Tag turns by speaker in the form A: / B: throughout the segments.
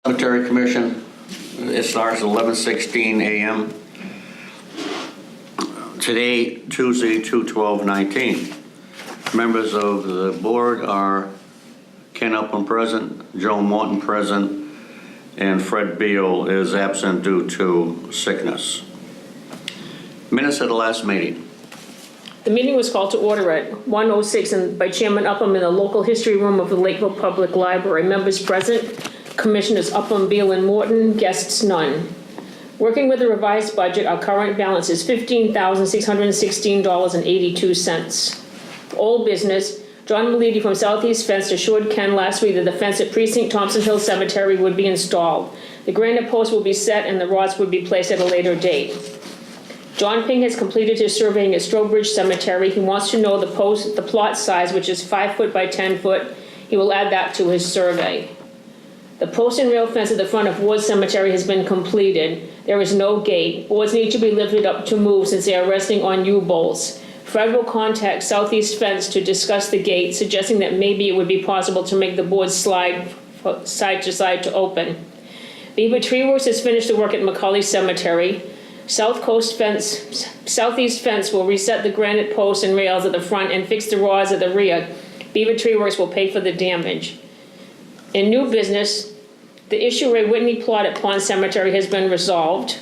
A: Cemetery Commission. It starts at 11:16 a.m. Today, Tuesday, 2/12/19. Members of the board are Ken Upham present, Joe Morton present, and Fred Beal is absent due to sickness. Minutes of the last meeting.
B: The meeting was called to order at 1:06 by Chairman Upham in the local history room of the Lakeville Public Library. Members present, Commissioners Upham, Beal, and Morton, guests none. Working with the revised budget, our current balance is $15,616.82. Old business, John Malidi from Southeast Fence assured Ken last week that the fence at Precinct Thompson Hill Cemetery would be installed. The granite post will be set and the rods would be placed at a later date. John Ping has completed his surveying at Strobridge Cemetery. He wants to know the plot size, which is 5 foot by 10 foot. He will add that to his survey. The post and rail fence at the front of Ward Cemetery has been completed. There is no gate. Boards need to be lifted up to move since they are resting on U-bolts. Fred will contact Southeast Fence to discuss the gate, suggesting that maybe it would be possible to make the boards slide side to side to open. Beaver Tree Works has finished the work at McCauley Cemetery. Southeast Fence will reset the granite posts and rails at the front and fix the rods at the rear. Beaver Tree Works will pay for the damage. In new business, the issue Ray Whitney plot at Pond Cemetery has been resolved.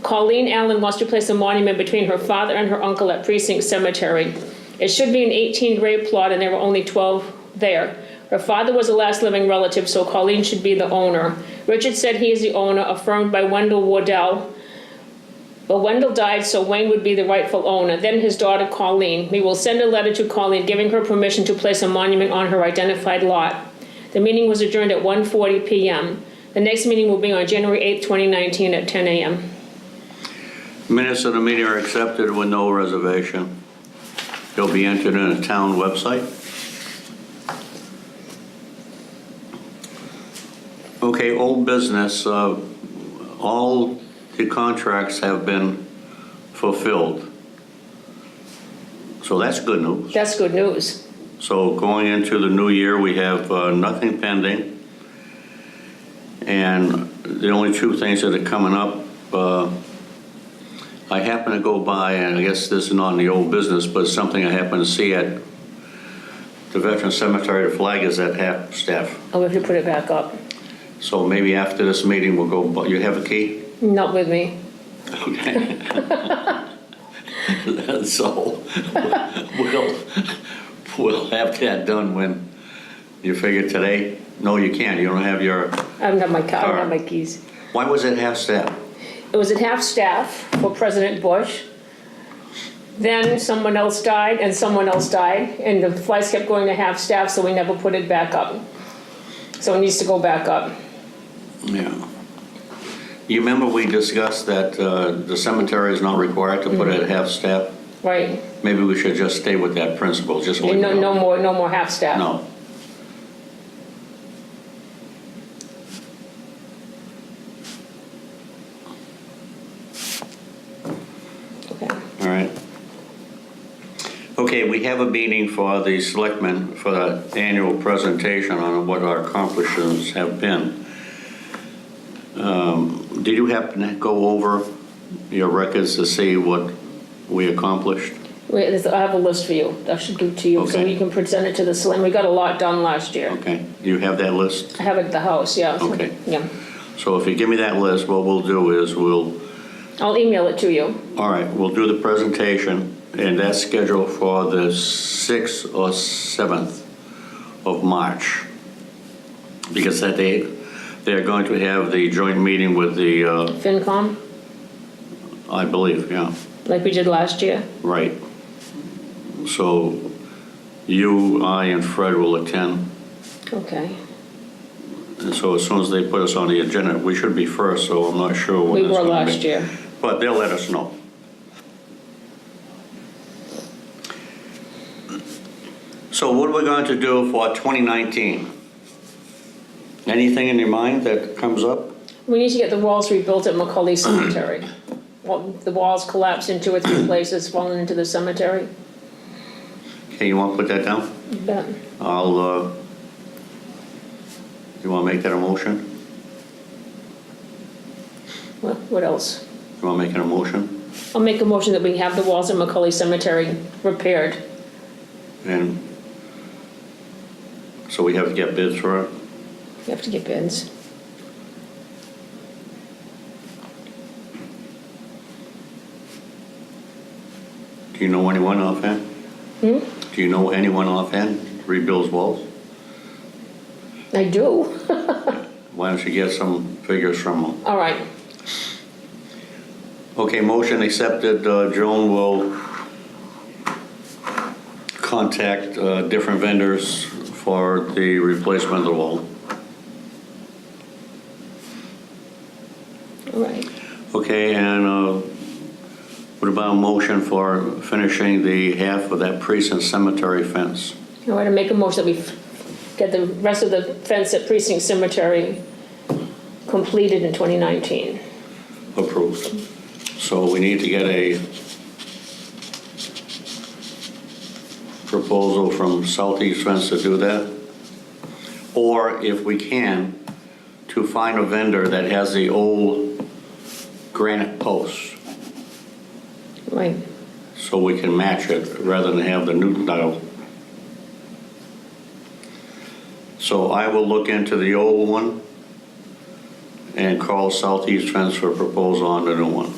B: Colleen Allen wants to place a monument between her father and her uncle at Precinct Cemetery. It should be an 18-grave plot and there were only 12 there. Her father was the last living relative, so Colleen should be the owner. Richard said he is the owner, affirmed by Wendell Wardell. But Wendell died, so Wayne would be the rightful owner. Then his daughter, Colleen. We will send a letter to Colleen giving her permission to place a monument on her identified lot. The meeting was adjourned at 1:40 p.m. The next meeting will be on January 8th, 2019 at 10 a.m.
A: Minutes of the meeting are accepted with no reservation. They'll be entered in the town website. Okay, old business. All the contracts have been fulfilled. So that's good news.
B: That's good news.
A: So going into the new year, we have nothing pending. And the only two things that are coming up, I happen to go by, and I guess this is not in the old business, but it's something I happen to see at the Veteran Cemetery. The flag is at half staff.
B: I'll have to put it back up.
A: So maybe after this meeting, we'll go, but you have a key?
B: Not with me.
A: Okay. So we'll have that done when you figure today. No, you can't. You don't have your.
B: I don't have my car. I don't have my keys.
A: Why was it half staff?
B: It was at half staff for President Bush. Then someone else died, and someone else died, and the flights kept going to half staff, so we never put it back up. So it needs to go back up.
A: Yeah. You remember we discussed that the cemetery is not required to put it at half staff?
B: Right.
A: Maybe we should just stay with that principle. Just leave it
B: No more half staff.
A: No.
B: Okay.
A: All right. Okay, we have a meeting for the selectmen for the annual presentation on what our accomplishments have been. Did you happen to go over your records to see what we accomplished?
B: Wait, I have a list for you. I should give to you so
A: Okay.
B: you can present it to the select. We got a lot done last year.
A: Okay. Do you have that list?
B: I have it at the house, yeah.
A: Okay.
B: Yeah.
A: So if you give me that list, what we'll do is
B: I'll email it to you.
A: all right, we'll do the presentation, and that's scheduled for the 6th or 7th of March. Because that day, they're going to have the joint meeting with the,
B: FinCom,
A: I believe, yeah,
B: like we did last year.
A: right. So you, I, and Fred will attend.
B: Okay.
A: And so as soon as they put us on the agenda, we should be first, so I'm not sure when
B: We
A: it's
B: were
A: gonna be.
B: last year.
A: But they'll let us know. So what are we going to do for 2019? Anything in your mind that comes up?
B: We need to get the walls rebuilt at McCauley Cemetery. Well, the walls collapsed in 2 or 3 places, falling into the cemetery.
A: Okay, you want to put that down?
B: You bet.
A: You want to make that a motion?
B: What else?
A: You want to make an motion?
B: I'll make a motion that we have the walls of McCully Cemetery repaired.
A: And so we have to get bids for it?
B: You have to get bids.
A: Do you know anyone offhand? Do you know anyone offhand rebuilds walls?
B: I do.
A: Why don't you get some figures from them?
B: All right.
A: Okay, motion accepted. Joan will contact different vendors for the replacement of the wall.
B: All right.
A: Okay, and what about a motion for finishing the half of that precinct cemetery fence?
B: All right, I make a motion that we get the rest of the fence at Precinct Cemetery completed in 2019.
A: Approved. So we need to get a proposal from Southeast Fence to do that. Or if we can, to find a vendor that has the old granite posts,
B: Right.
A: so we can match it rather than have the new style. So I will look into the old one and call Southeast Fence for a proposal on the new one.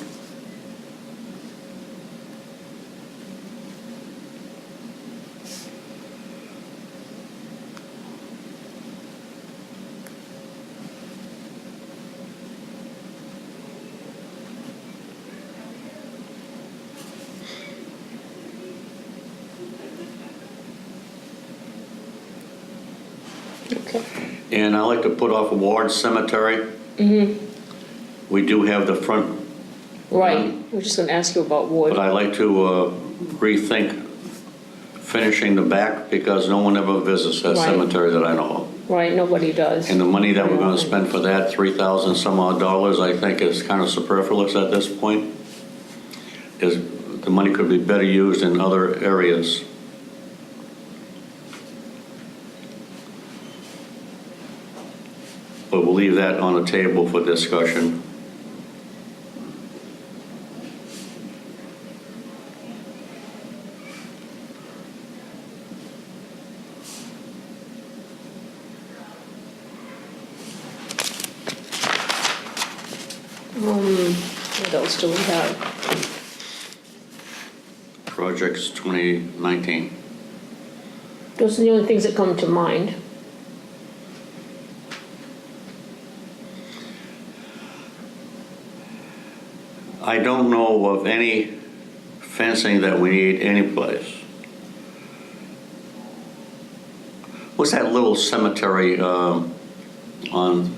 B: Okay.
A: And I like to put off Ward Cemetery. We do have the front,
B: Right. We're just going to ask you about wood.
A: but I like to rethink finishing the back because no one ever visits that
B: Right.
A: cemetery that I know of.
B: Right. Nobody does.
A: And the money that we're gonna spend for that, $3,000 some odd dollars, I think is kind of superfluous at this point. Is the money could be better used in other areas. But we'll leave that on the table for discussion.
B: What else do we have?
A: Projects 2019.
B: Those are the only things that come to mind.
A: I don't know of any fencing that we need anyplace. What's that little cemetery on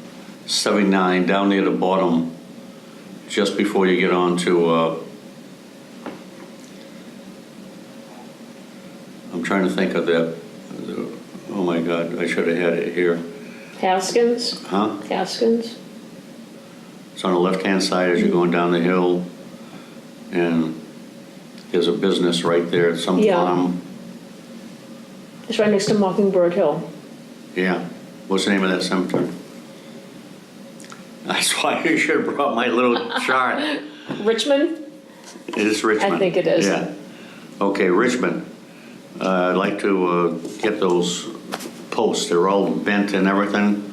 A: 79 down near the bottom, just before you get on to, I'm trying to think of that. Oh my God, I should have had it here.
B: Haskins?
A: Huh?
B: Haskins?
A: It's on the left-hand side as you're going down the hill, and there's a business right there, some
B: Yeah.
A: farm.
B: It's right next to Mockingbird Hill.
A: Yeah. What's the name of that cemetery? That's why you should have brought my little chart.
B: Richmond?
A: It is Richmond.
B: I think it is.
A: Yeah. Okay, Richmond. I'd like to get those posts. They're all bent and everything.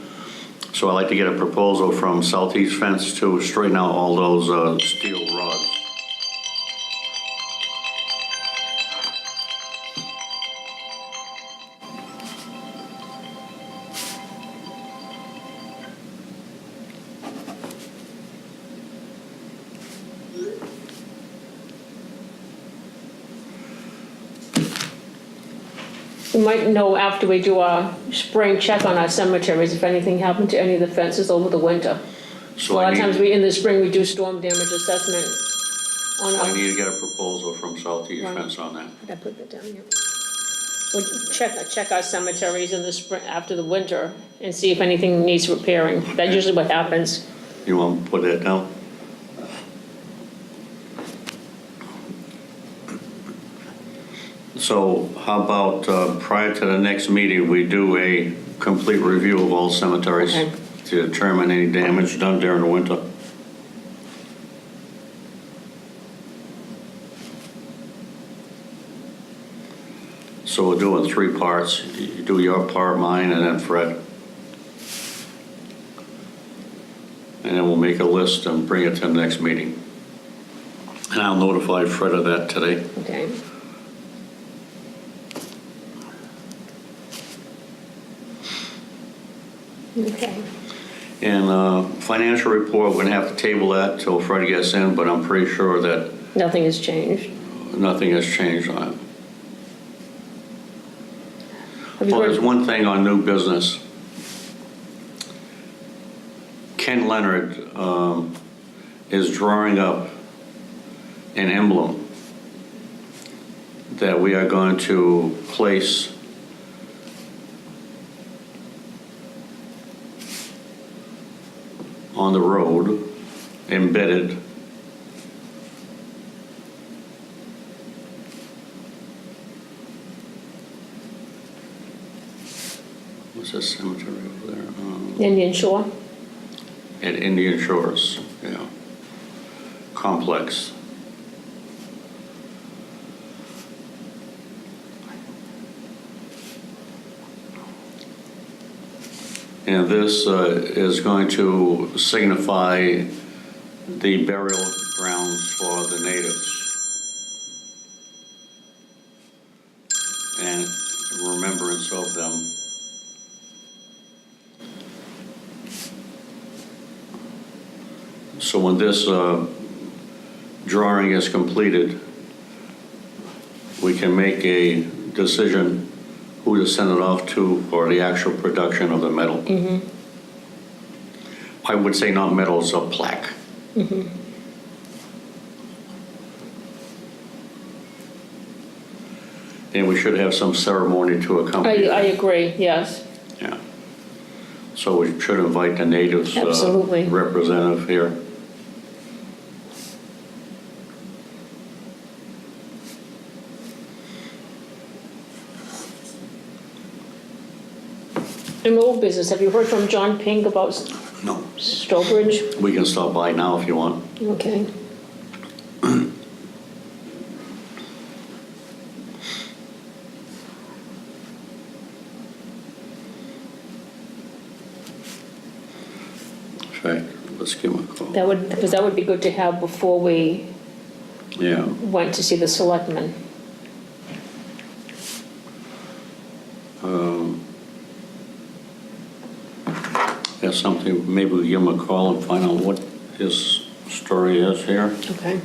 A: So I'd like to get a proposal from Southeast Fence to straighten out all those steel rods.
B: We might know after we do our spring check on our cemeteries if anything happened to any of the fences over the winter.
A: So
B: A lot
A: I
B: of times
A: need,
B: in the spring, we do storm damage assessment on
A: I
B: our,
A: need to get a proposal from Southeast
B: Right.
A: Fence on that.
B: did I put that down here? We'll check our cemeteries in the spring, after the winter, and see if anything needs repairing. That's usually what happens.
A: You want to put that down? So how about prior to the next meeting, we do a complete review of all cemeteries
B: Okay.
A: to determine any damage done during the winter? So we'll do it in 3 parts. You do your part, mine, and then Fred. And then we'll make a list and bring it to the next meeting. And I'll notify Fred of that today.
B: Okay. Okay.
A: And financial report, we're gonna have to table that till Fred gets in, but I'm pretty sure that
B: Nothing has changed.
A: nothing has changed on it.
B: Have you
A: Well, there's
B: heard?
A: one thing on new business. Ken Leonard is drawing up an emblem that we are going to place on the road, embedded. What's this cemetery over there?
B: Indian Shore?
A: At Indian Shores, yeah. Complex. And this is going to signify the burial grounds for the natives. And remembrance of them. So when this drawing is completed, we can make a decision who to send it off to for the actual production of the medal.
B: Mm-hmm.
A: I would say not medals, a plaque.
B: Mm-hmm.
A: And we should have some ceremony to accompany
B: I
A: that.
B: agree, yes.
A: Yeah. So we should invite the natives
B: Absolutely.
A: representative here.
B: In old business, have you heard from John Pink about
A: No.
B: Strobridge?
A: We can stop by now if you want.
B: Okay.
A: In fact, let's give him a call.
B: Because that would be good to have before we
A: Yeah.
B: went to see the selectmen.
A: That's something, maybe we give him a call and find out what his story is here.
B: Okay.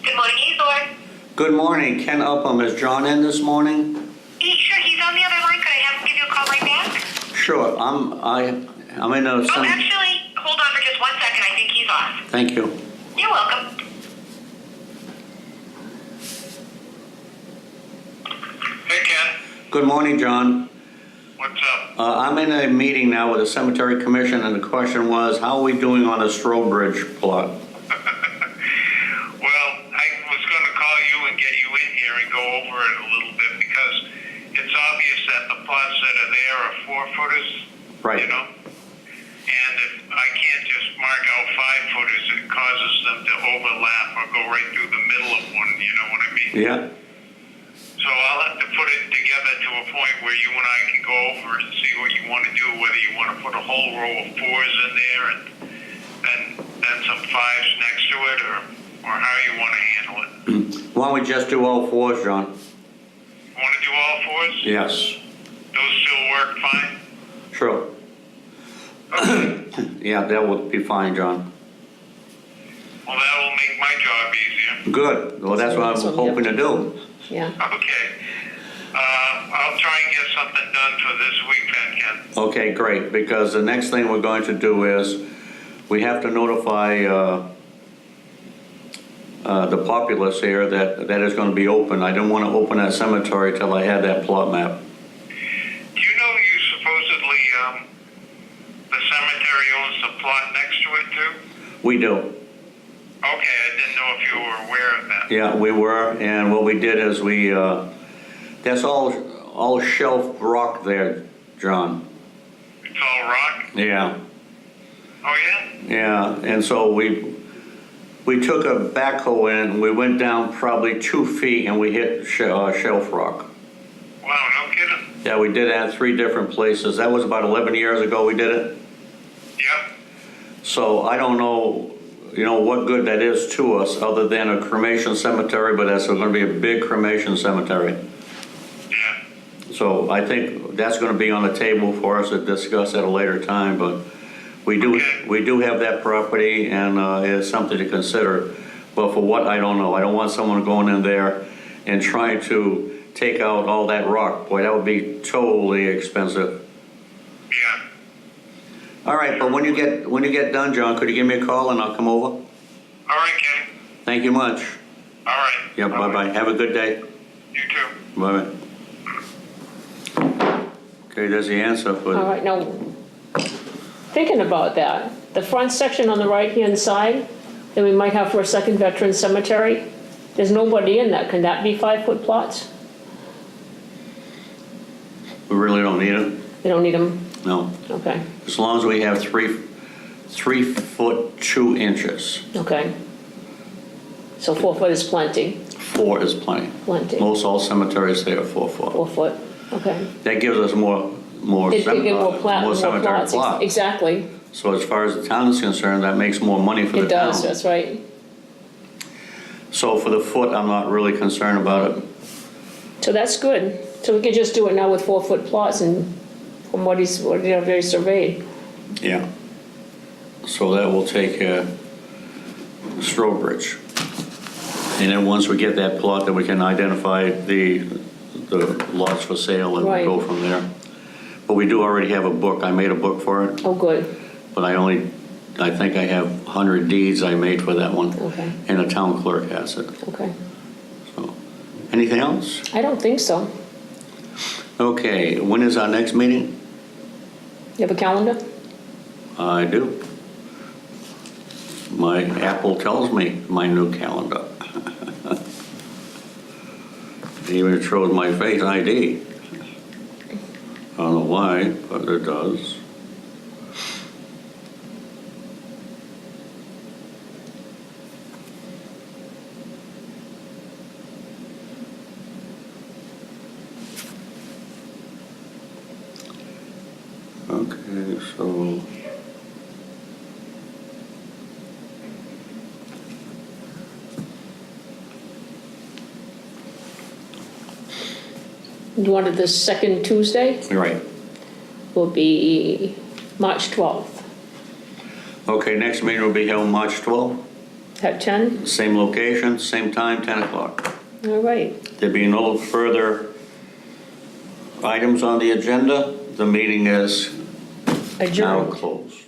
C: Good morning, Azor.
A: Good morning, Ken Upham. Is John in this morning?
C: Sure, he's on the other line. Could I have him give you a call right back?
A: Sure, I'm in a.
C: Oh, actually, hold on for just 1 second. I think he's off.
A: Thank you.
C: You're welcome. Hey, Ken.
A: Good morning, John.
C: What's up?
A: I'm in a meeting now with the Cemetery Commission, and the question was, how are we doing on the Strobridge plot?
D: Well, I was going to call you and get you in here and go over it a little bit because it's obvious that the plots that are there are 4-footers,
A: Right.
D: you know? And if I can't just mark out 5-footers, it causes them to overlap or go right through the middle of one, you know what I mean?
A: Yeah,
D: So I'll have to put it together to a point where you and I can go over it and see what you want to do, whether you want to put a whole row of 4s in there and then some 5s next to it, or how you want to handle it.
A: why don't we just do all 4s, John?
D: Want to do all 4s?
A: Yes,
D: Those still work fine?
A: sure.
D: Okay.
A: Yeah, that would be fine, John.
D: Well, that will make my job easier.
A: Good, well, that's what
B: That's
A: I'm
B: what we have
A: hoping to
B: to
A: do.
B: Yeah.
D: Okay. I'll try and get something done for this week then, Ken.
A: Okay, great, because the next thing we're going to do is, we have to notify the populace here that is going to be open. I didn't want to open that cemetery till I had that plot map.
D: Do you know you supposedly, the cemetery owns the plot next to it too?
A: We do.
D: Okay, I didn't know if you were aware of that.
A: Yeah, we were, and what we did is that's all shelf rock there, John.
D: It's all rock?
A: Yeah,
D: Oh, yeah?
A: yeah, and so we took a backhoe in, we went down probably 2 feet and we hit shelf rock.
D: Wow, no kidding.
A: Yeah, we did that at 3 different places. That was about 11 years ago we did it.
D: Yep.
A: So I don't know, what good that is to us other than a cremation cemetery, but that's going to be a big cremation cemetery.
D: Yeah.
A: So I think that's going to be on the table for us to discuss at a later time, but we do have that property and it's something to consider. But for what, I don't know. I don't want someone going in there and trying to take out all that rock. Boy, that would be totally expensive.
D: Yeah.
A: All right, but when you get done, John, could you give me a call and I'll come over?
D: All right, Kenny.
A: Thank you much.
D: All right.
A: Yeah, bye-bye. Have a good day.
D: You too.
A: Bye. Okay, there's the answer for
B: All right, now, thinking about that, the front section on the right-hand side that we might have for a second veteran cemetery, there's nobody in that. Can that be 5-foot plots?
A: We really don't need it.
B: They don't need them?
A: No.
B: Okay,
A: As long as we have 3 foot 2 inches.
B: okay. So 4 foot is plenty,
A: 4 is plenty.
B: plenty.
A: Most all cemeteries say are 4 foot.
B: 4 foot, okay.
A: That gives us more
B: It could get more
A: cemetery
B: plots,
A: plots.
B: exactly.
A: So as far as the town is concerned, that makes more money for the
B: It
A: town.
B: does, that's right.
A: So for the foot, I'm not really concerned about it.
B: So that's good. So we could just do it now with 4 foot plots and from what he's already surveyed.
A: Yeah. So that will take Strobridge. And then once we get that plot, then we can identify the lots for sale and
B: Right.
A: go from there. But we do already have a book. I made a book for it,
B: Oh, good,
A: but I think I have 100 deeds I made for that one.
B: okay,
A: And the town clerk has it.
B: okay.
A: So, anything else?
B: I don't think so.
A: Okay, when is our next meeting?
B: You have a calendar?
A: I do. My Apple tells me my new calendar. It even shows my face ID. I don't know why, but it does. Okay, so
B: You wanted the second Tuesday?
A: you're right.
B: Will be March 12th
A: Okay, next meeting will be held March 12th.
B: at 10?
A: Same location, same time, 10 o'clock.
B: All right.
A: There being no further items on the agenda, the meeting is now
B: Adjourned.
A: closed.